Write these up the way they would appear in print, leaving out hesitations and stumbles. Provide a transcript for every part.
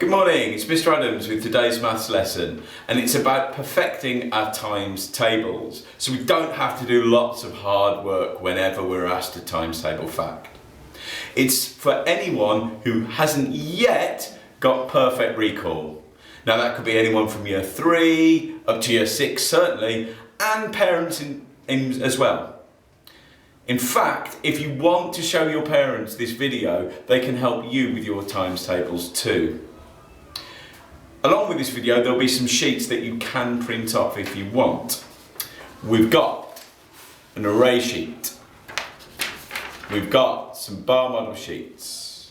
Good morning, it's Mr. Adams with today's maths lesson, and it's about perfecting our times tables so we don't have to do lots of hard work whenever we're asked a times table fact. It's for anyone who hasn't yet got perfect recall. Now that could be anyone from year 3 up to year 6 certainly, and parents as well. In fact, if you want to show your parents this video, they can help you with your times tables too. Along with this video, there'll be some sheets that you can print off if you want. We've got an array sheet, we've got some bar model sheets,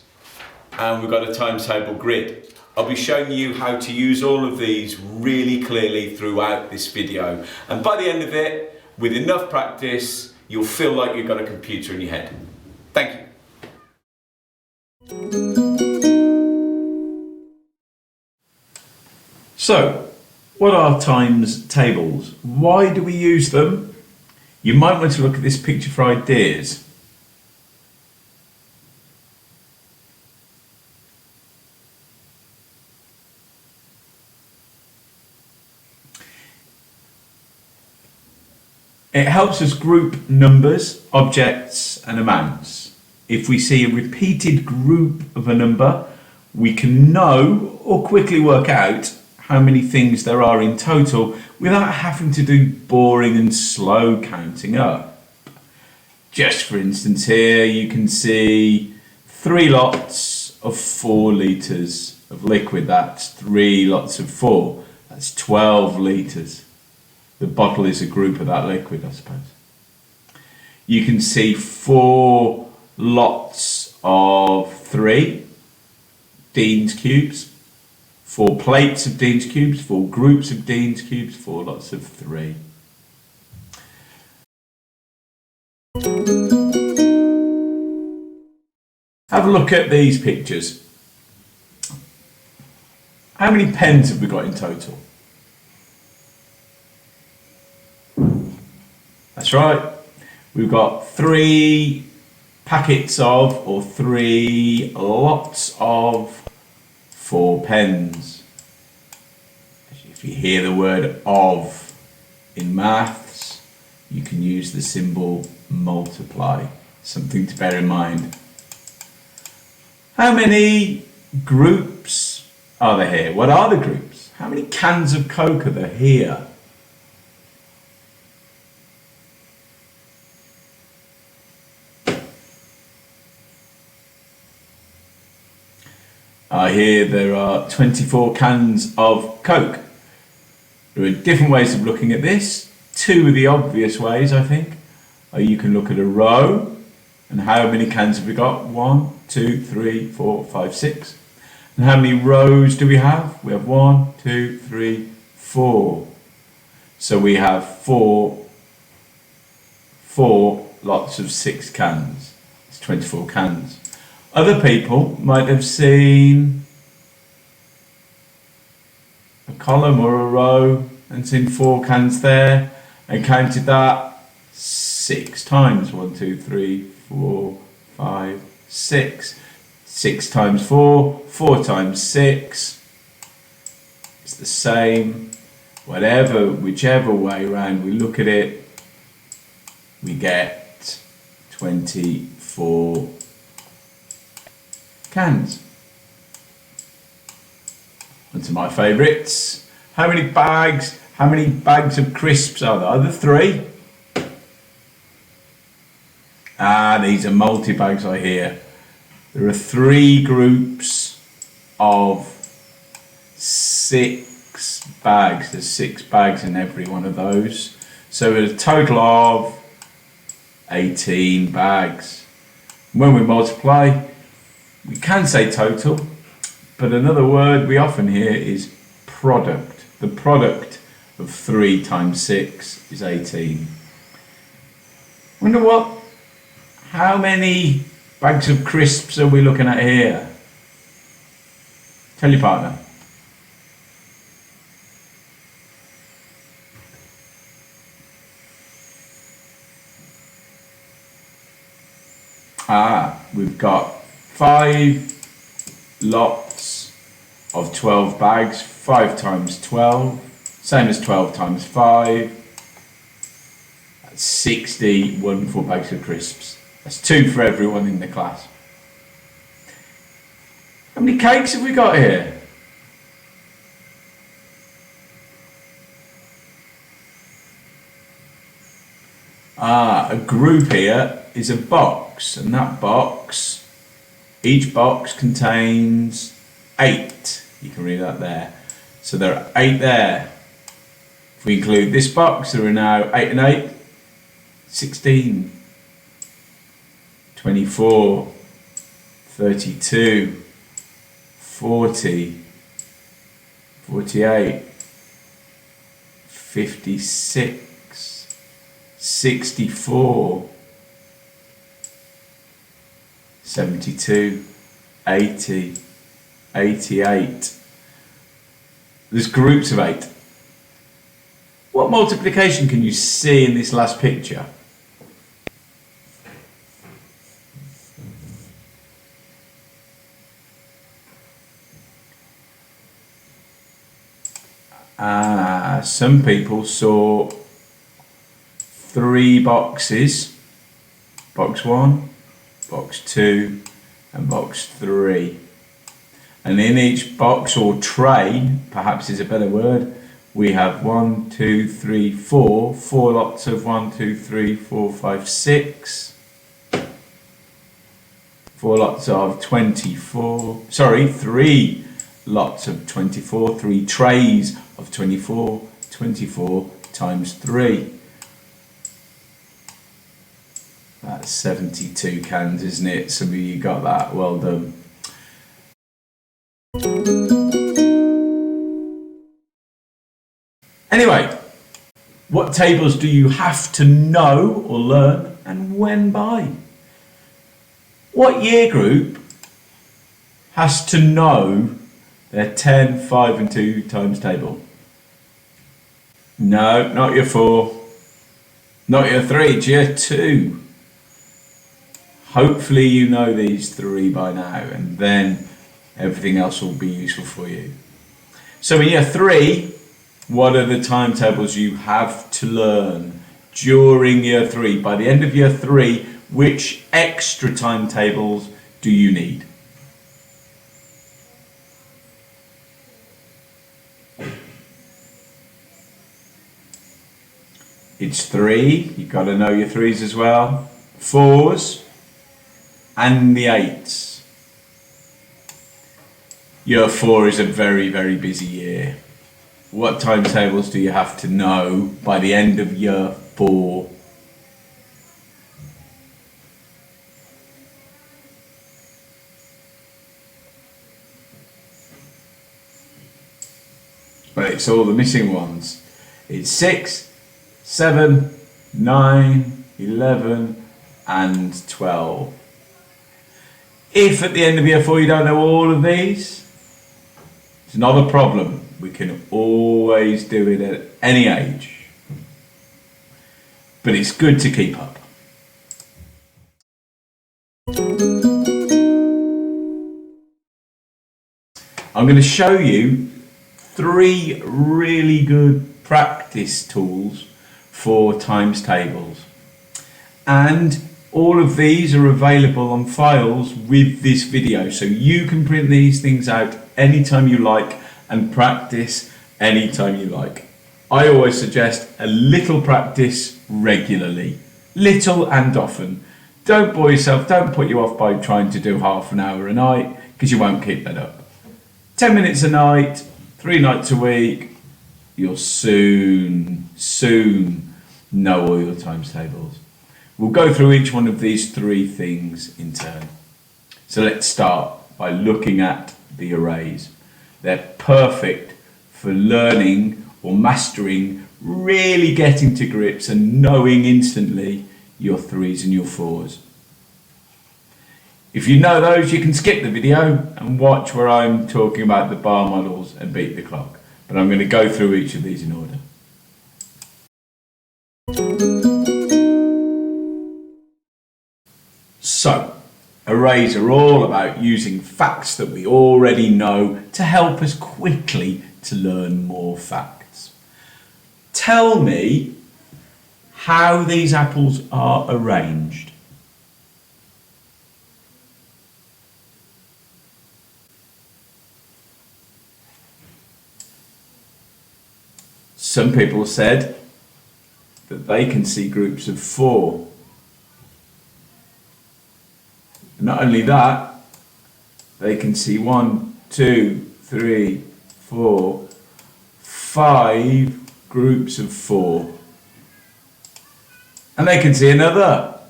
and we've got a times table grid. I'll be showing you how to use all of these really clearly throughout this video. And by the end of it, with enough practice, you'll feel like you've got a computer in your head. Thank you. So, what are times tables? Why do we use them? You might want to look at this picture for ideas. It helps us group numbers, objects and amounts. If we see a repeated group of a number, we can know or quickly work out how many things there are in total without having to do boring and slow counting up. Just for instance here you can see 3 lots of 4 litres of liquid. That's 3 lots of 4. That's 12 litres. The bottle is a group of that liquid, I suppose. You can see 4 lots of 3 Dean's cubes, 4 plates of Dean's cubes, 4 groups of Dean's cubes, 4 lots of 3. Have a look at these pictures. How many pens have we got in total? That's right, we've got 3 packets of, or 3 lots of 4 pens. If you hear the word of in maths, you can use the symbol multiply, something to bear in mind. How many groups are there here? What are the groups? How many cans of Coke are there here? Here there are 24 cans of Coke. There are different ways of looking at this. 2 of the obvious ways, I think, are you can look at a row, and how many cans have we got? 1, 2, 3, 4, 5, 6. And how many rows do we have? We have 1, 2, 3, 4. So we have 4 lots of 6 cans. It's 24 cans. Other people might have seen a column or a row and seen 4 cans there and counted that 6 times. 1, 2, 3, 4, 5, 6. 6 times 4, 4 times 6. It's the same. Whichever way around we look at it, we get 24 cans. And to my favourites, how many bags of crisps are there? Are there 3? These are multi-bags I hear. There are 3 groups of 6 bags. There's 6 bags in every one of those. So a total of 18 bags. When we multiply, we can say total, but another word we often hear is product. The product of 3 times 6 is 18. Wonder how many bags of crisps are we looking at here? Tell your partner. We've got 5 lots of 12 bags, 5 times 12, same as 12 times 5, that's 60 wonderful bags of crisps. That's 2 for everyone in the class. How many cakes have we got here? A group here is a box, and that box, each box contains 8. You can read that there. So there are 8 there. If we include this box, there are now 8 and 8, 16, 24, 32, 40, 48, 56, 64, 72, 80, 88. There's groups of 8. What multiplication can you see in this last picture? Some people saw 3 boxes, box 1, box 2 and box 3, and in each box or tray, perhaps is a better word, we have 1, 2, 3, 4 lots of 1, 2, 3, 4, 5, 6, 4 lots of 24, sorry, 3 lots of 24, 3 trays of 24, 24 times 3. That's 72 cans, isn't it? Some of you got that, well done. Anyway, what tables do you have to know or learn, and when by? What year group has to know their 10, 5 and 2 times table? No, not your 4, not your 3, it's your 2. Hopefully you know these 3 by now, and then everything else will be useful for you. So in year 3, what are the timetables you have to learn during year 3? By the end of year 3, which extra timetables do you need? It's 3, you've got to know your 3s as well, 4s and the 8s. Year 4 is a very, very busy year. What timetables do you have to know by the end of year 4? But it's all the missing ones. It's 6, 7, 9, 11 and 12. If at the end of year 4 you don't know all of these, it's not a problem. We can always do it at any age. But it's good to keep up. I'm going to show you 3 really good practice tools for times tables. And all of these are available on files with this video, so you can print these things out anytime you like and practice anytime you like. I always suggest a little practice regularly, little and often. Don't bore yourself, don't put you off by trying to do half an hour a night, because you won't keep that up. 10 minutes a night, 3 nights a week, you'll soon know all your times tables. We'll go through each one of these 3 things in turn. So let's start by looking at the arrays. They're perfect for learning or mastering, really getting to grips and knowing instantly your 3s and your 4s. If you know those, you can skip the video and watch where I'm talking about the bar models and beat the clock. But I'm going to go through each of these in order. So, arrays are all about using facts that we already know to help us quickly to learn more facts. Tell me how these apples are arranged. Some people said that they can see groups of 4. Not only that, they can see 1, 2, 3, 4, 5 groups of 4. And they can see another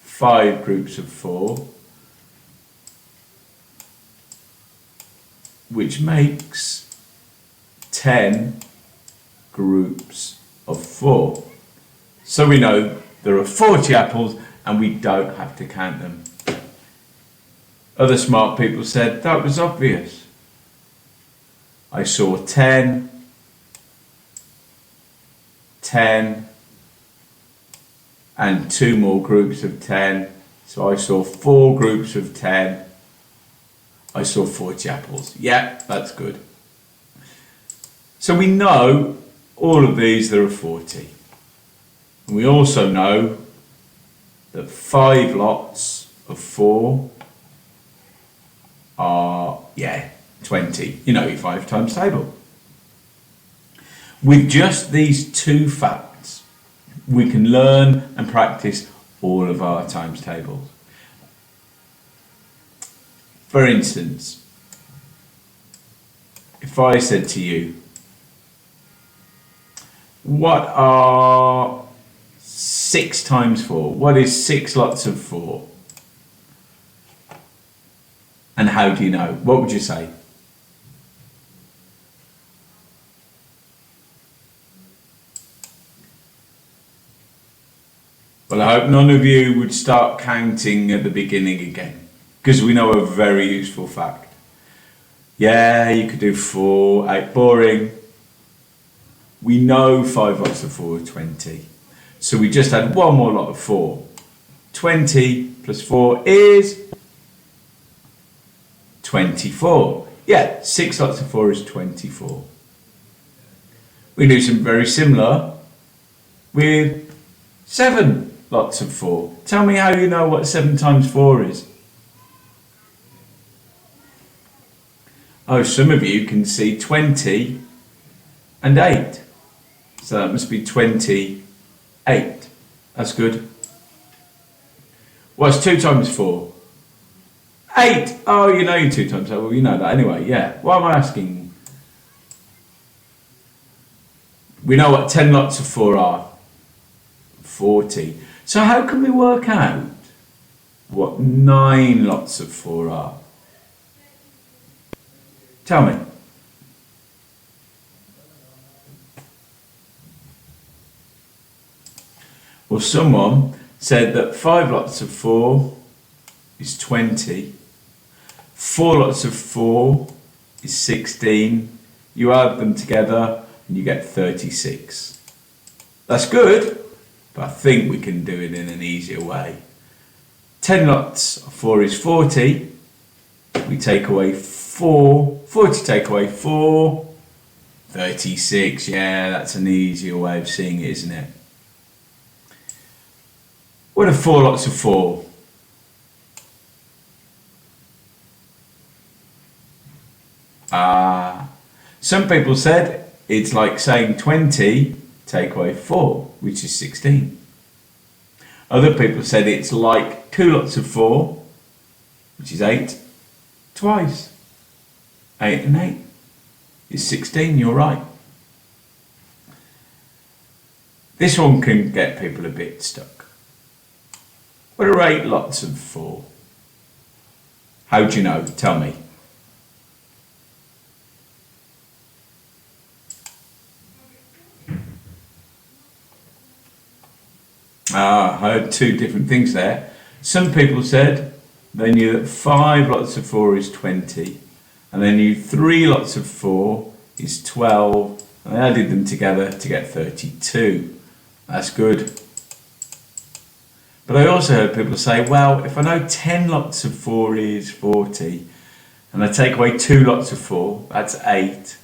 5 groups of 4, which makes 10 groups of 4. So we know there are 40 apples and we don't have to count them. Other smart people said that was obvious. I saw 10, 10, and 2 more groups of 10. So I saw 4 groups of 10. I saw 40 apples. Yeah, that's good. So we know all of these, there are 40. And we also know that 5 lots of 4 are, 20. You know your 5 times table. With just these 2 facts, we can learn and practice all of our times tables. For instance, if I said to you, what are 6 times 4? What is 6 lots of 4? And how do you know? What would you say? Well, I hope none of you would start counting at the beginning again, because we know a very useful fact. Yeah, you could do 4, 8, boring. We know 5 lots of 4 are 20. So we just had one more lot of 4. 20 plus 4 is 24. Yeah, 6 lots of 4 is 24. We do some very similar with 7 lots of 4. Tell me how you know what 7 times 4 is. Oh, some of you can see 20 and 8. So that must be 28. That's good. What's 2 times 4? 8. Oh, you know you 2 times 8. Well, you know that anyway. Yeah. What am I asking? We know what 10 lots of 4 are. 40. So how can we work out what 9 lots of 4 are? Tell me. Well, someone said that 5 lots of 4 is 20. 4 lots of 4 is 16. You add them together and you get 36. That's good, but I think we can do it in an easier way. 10 lots of 4 is 40. We take away 4. 40 take away 4. 36. Yeah, that's an easier way of seeing it, isn't it? What are 4 lots of 4? Some people said it's like saying 20 take away 4, which is 16. Other people said it's like 2 lots of 4, which is 8, twice. 8 and 8 is 16, you're right. This one can get people a bit stuck. What are 8 lots of 4? How do you know? Tell me. I heard 2 different things there. Some people said they knew that 5 lots of 4 is 20, and they knew 3 lots of 4 is 12, and they added them together to get 32. That's good. But I also heard people say, well, if I know 10 lots of 4 is 40, and I take away 2 lots of 4, that's 8.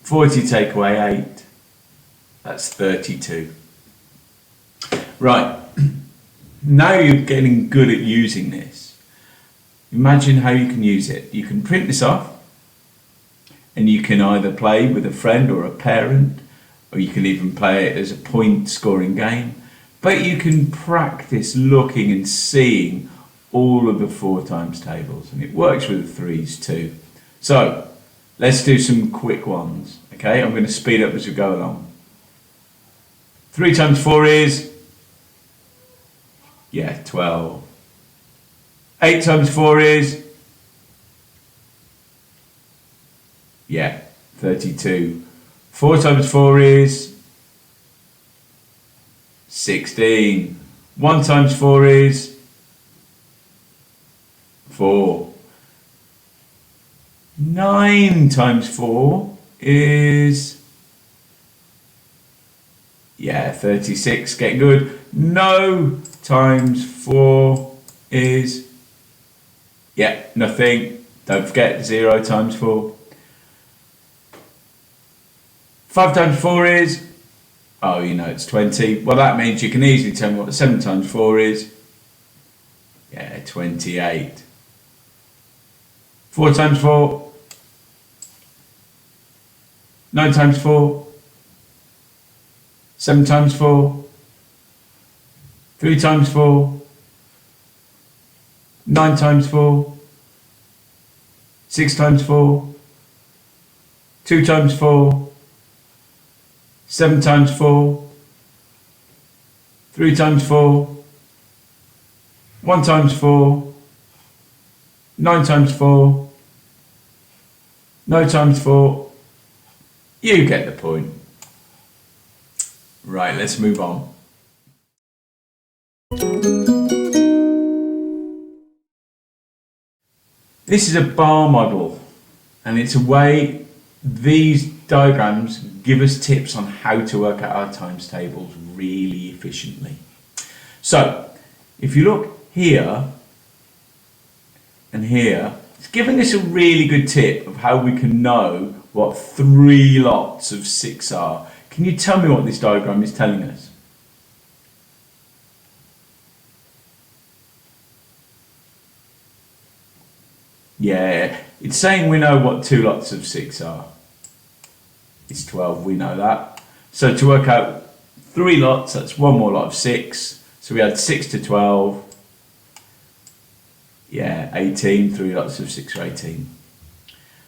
40 take away 8, that's 32. Right, now you're getting good at using this. Imagine how you can use it. You can print this off, and you can either play with a friend or a parent, or you can even play it as a point scoring game. But you can practice looking and seeing all of the 4 times tables, and it works with the 3s too. So let's do some quick ones. Okay, I'm going to speed up as we go along. 3 times 4 is, 12. 8 times 4 is, 32. 4 times 4 is 16. 1 times 4 is 4. 9 times 4 is 36. Get good. No times 4 is nothing. Don't forget 0 times 4. 5 times 4 is, it's 20. Well, that means you can easily tell me what 7 times 4 is. 28. 4 times 4. 9 times 4. 7 times 4. 3 times 4. 9 times 4. 6 times 4. 2 times 4. 7 times 4, 3 times 4, 1 times 4, 9 times 4, no times 4. You get the point. Right, let's move on. This is a bar model, and it's a way these diagrams give us tips on how to work out our times tables really efficiently. So, if you look here and here, it's giving us a really good tip of how we can know what 3 lots of 6 are. Can you tell me what this diagram is telling us? It's saying we know what 2 lots of 6 are. It's 12, we know that. So to work out 3 lots, that's 1 more lot of 6. So we had 6 to 12. 18, 3 lots of 6 are 18.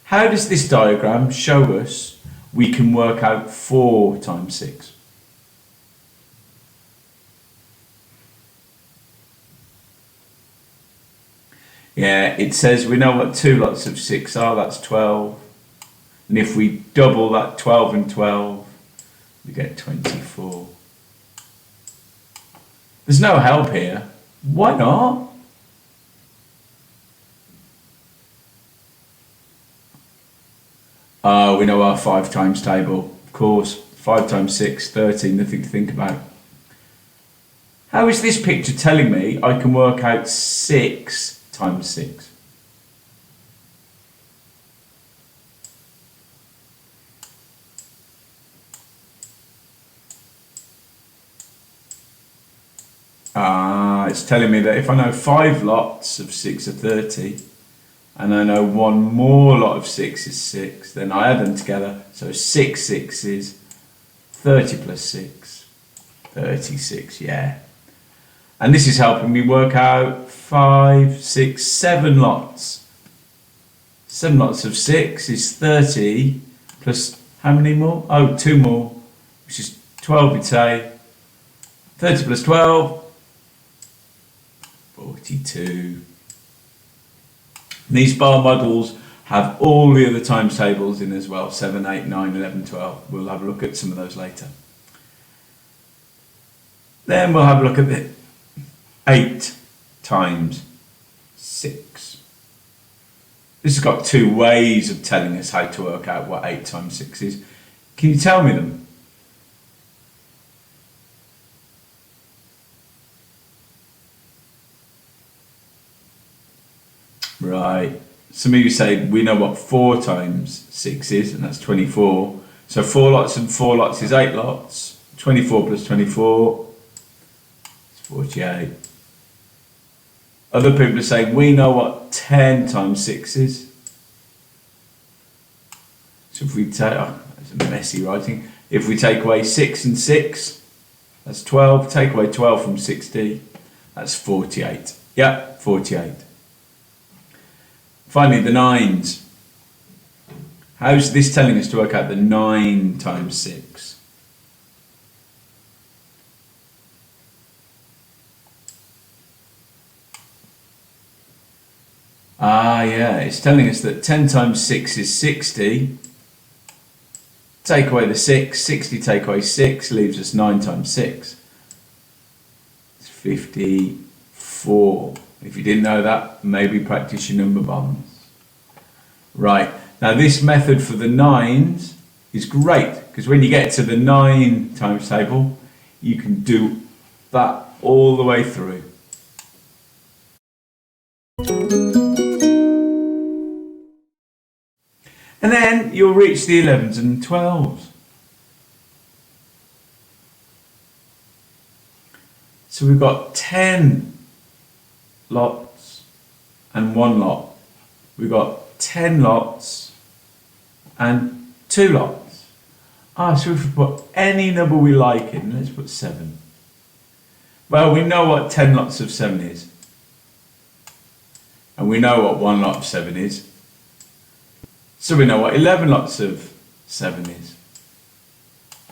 How does this diagram show us we can work out 4 times 6? It says we know what 2 lots of 6 are, that's 12. And if we double that 12 and 12, we get 24. There's no help here. Why not? We know our 5 times table. Of course, 5 times 6, 30, nothing to think about. How is this picture telling me I can work out 6 times 6? It's telling me that if I know 5 lots of 6 are 30, and I know 1 more lot of 6 is 6, then I add them together, so 6 6s, 30 plus 6, 36, And this is helping me work out 5, 6, 7 lots. 7 lots of 6 is 30, plus how many more? 2 more, which is 12, we'd say. 30 plus 12, 42. These bar models have all the other times tables in as well, 7, 8, 9, 11, 12. We'll have a look at some of those later. Then we'll have a look at the 8 times 6. This has got 2 ways of telling us how to work out what 8 times 6 is. Can you tell me them? Right. Some of you say we know what 4 times 6 is, and that's 24. So 4 lots and 4 lots is 8 lots. 24 plus 24 is 48. Other people are saying we know what 10 times 6 is. So if we take, that's a messy writing. If we take away 6 and 6, that's 12. Take away 12 from 60, that's 48. Yeah, 48. Finally, the 9s. How's this telling us to work out the 9 times 6? Yeah, it's telling us that 10 times 6 is 60. Take away the 6, 60 take away 6 leaves us 9 times 6. It's 54. If you didn't know that, maybe practice your number bonds. Right, now this method for the 9s is great, because when you get to the 9 times table, you can do that all the way through. And then you'll reach the 11s and 12s. So we've got 10 lots and 1 lot. We've got 10 lots and 2 lots. So if we put any number we like in, let's put 7. Well, we know what 10 lots of 7 is. And we know what 1 lot of 7 is. So we know what 11 lots of 7 is.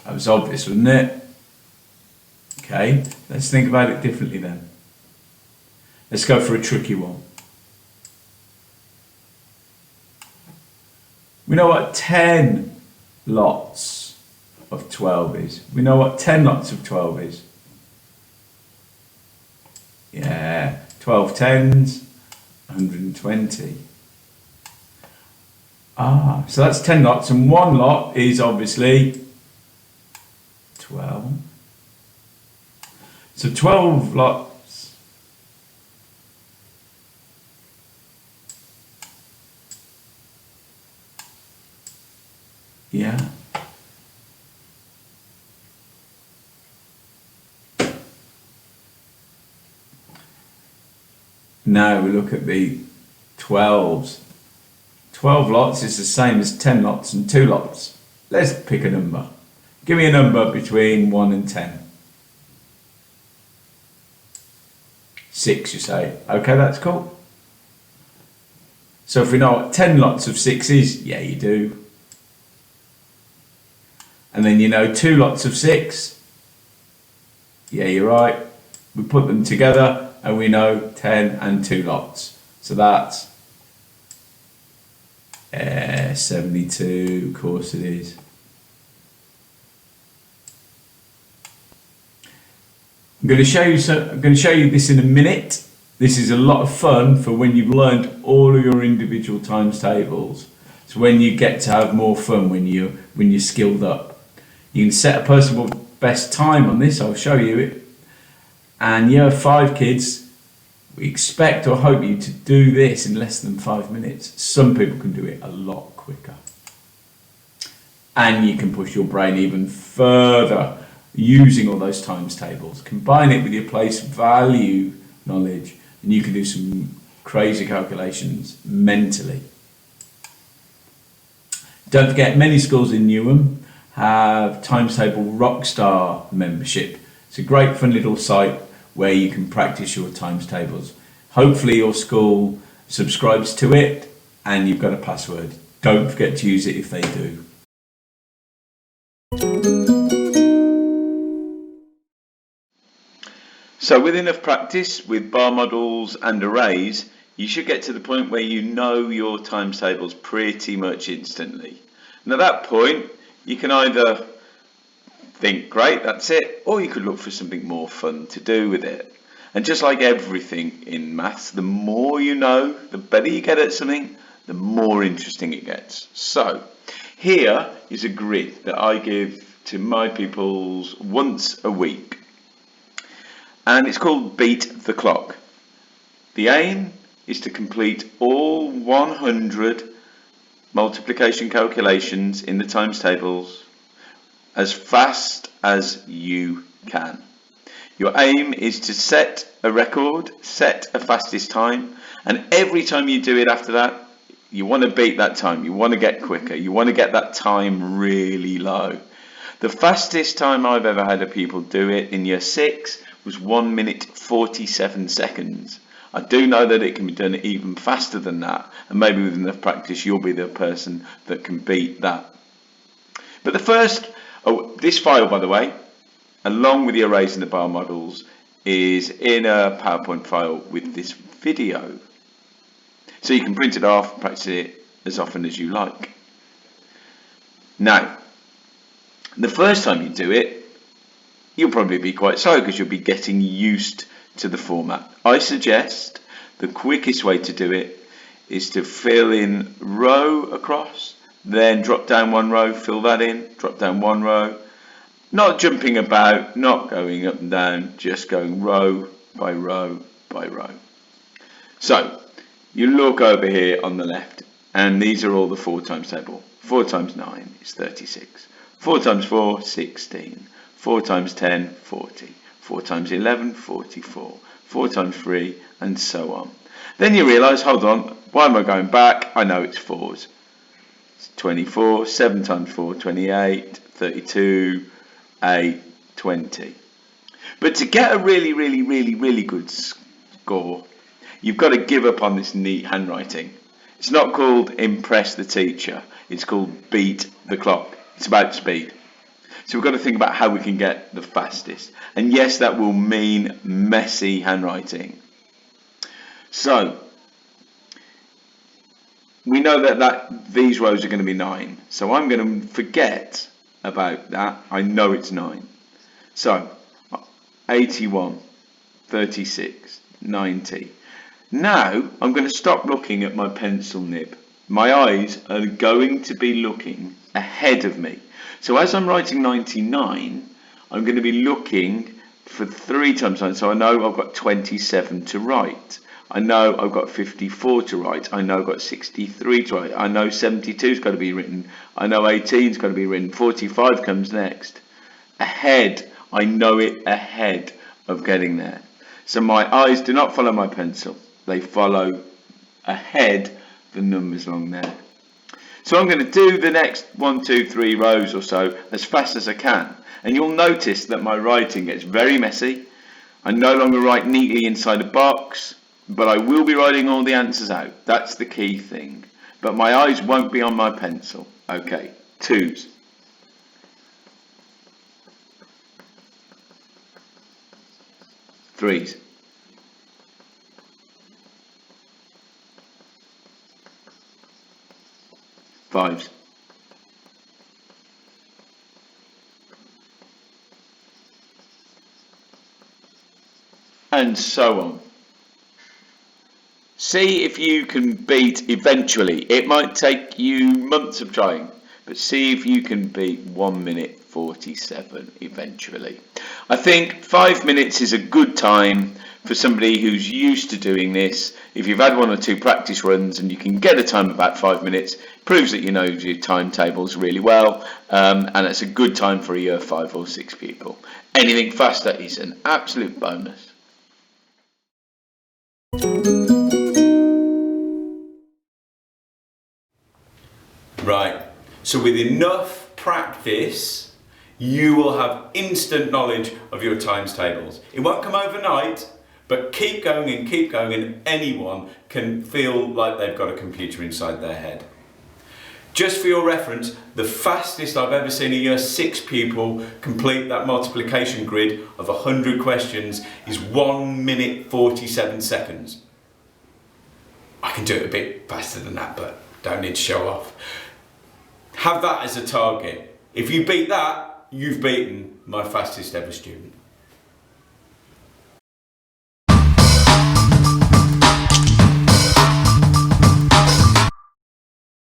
That was obvious, wasn't it? Okay, let's think about it differently then. Let's go for a tricky one. We know what 10 lots of 12 is. We know what 10 lots of 12 is. Yeah, 12 tens, 120. So that's 10 lots, and 1 lot is obviously 12. So 12 lots. Yeah. Now we look at the 12s. 12 lots is the same as 10 lots and 2 lots. Let's pick a number. Give me a number between 1 and 10. 6, you say. Okay, that's cool. So if we know what 10 lots of 6 is, yeah, you do. And then you know 2 lots of 6. Yeah, you're right. We put them together and we know 10 and 2 lots. So that's 72, of course it is. I'm going to show you this in a minute. This is a lot of fun for when you've learned all of your individual times tables. It's when you get to have more fun, when you're skilled up. You can set a personal best time on this. I'll show you it. And you have 5 kids. We expect or hope you to do this in less than 5 minutes. Some people can do it a lot quicker. And you can push your brain even further using all those times tables. Combine it with your place value knowledge and you can do some crazy calculations mentally. Don't forget, many schools in Newham have Times Table Rockstar membership. It's a great fun little site where you can practice your times tables. Hopefully your school subscribes to it and you've got a password. Don't forget to use it if they do. So with enough practice with bar models and arrays, you should get to the point where you know your times tables pretty much instantly. And at that point, you can either think, great, that's it, or you could look for something more fun to do with it. And just like everything in maths, the more you know, the better you get at something, the more interesting it gets. So here is a grid that I give to my pupils once a week. And it's called Beat the Clock. The aim is to complete all 100 multiplication calculations in the times tables as fast as you can. Your aim is to set a record, set a fastest time, and every time you do it after that, you want to beat that time. You want to get quicker. You want to get that time really low. The fastest time I've ever had a pupil do it in year 6 was 1 minute 47 seconds. I do know that it can be done even faster than that, and maybe with enough practice you'll be the person that can beat that. But this file, by the way, along with the arrays and the bar models, is in a PowerPoint file with this video. So you can print it off and practice it as often as you like. Now, the first time you do it, you'll probably be quite slow because you'll be getting used to the format. I suggest the quickest way to do it is to fill in row across, then drop down one row, fill that in, drop down one row, not jumping about, not going up and down, just going row by row by row. So you look over here on the left, and these are all the 4 times table. 4 times 9 is 36. 4 times 4, 16. 4 times 10, 40. 4 times 11, 44. 4 times 3, and so on. Then you realise, hold on, why am I going back? I know it's 4s. It's 24, 7 times 4, 28, 32, 8, 20. But to get a really good score, you've got to give up on this neat handwriting. It's not called impress the teacher, it's called beat the clock. It's about speed. So we've got to think about how we can get the fastest. And yes, that will mean messy handwriting. So we know that these rows are going to be 9. So I'm going to forget about that. I know it's 9. So 81, 36, 90. Now I'm going to stop looking at my pencil nib. My eyes are going to be looking ahead of me. So as I'm writing 99, I'm going to be looking for 3 times 9. So I know I've got 27 to write. I know I've got 54 to write. I know I've got 63 to write. I know 72's got to be written. I know 18's got to be written. 45 comes next. Ahead. I know it ahead of getting there. So my eyes do not follow my pencil. They follow ahead the numbers along there. So I'm going to do the next 1, 2, 3 rows or so as fast as I can. And you'll notice that my writing gets very messy. I no longer write neatly inside a box, but I will be writing all the answers out. That's the key thing. But my eyes won't be on my pencil. Okay, 2s. 3s. 5s. And so on. See if you can beat eventually. It might take you months of trying, but see if you can beat 1 minute 47 eventually. I think 5 minutes is a good time for somebody who's used to doing this. If you've had 1 or 2 practice runs and you can get a time about 5 minutes, proves that you know your timetables really well, and it's a good time for a year 5 or 6 pupil. Anything faster is an absolute bonus. Right, so with enough practice, you will have instant knowledge of your times tables. It won't come overnight, but keep going and anyone can feel like they've got a computer inside their head. Just for your reference, the fastest I've ever seen a year 6 pupil complete that multiplication grid of 100 questions is 1 minute 47 seconds. I can do it a bit faster than that, but don't need to show off. Have that as a target. If you beat that, you've beaten my fastest ever student.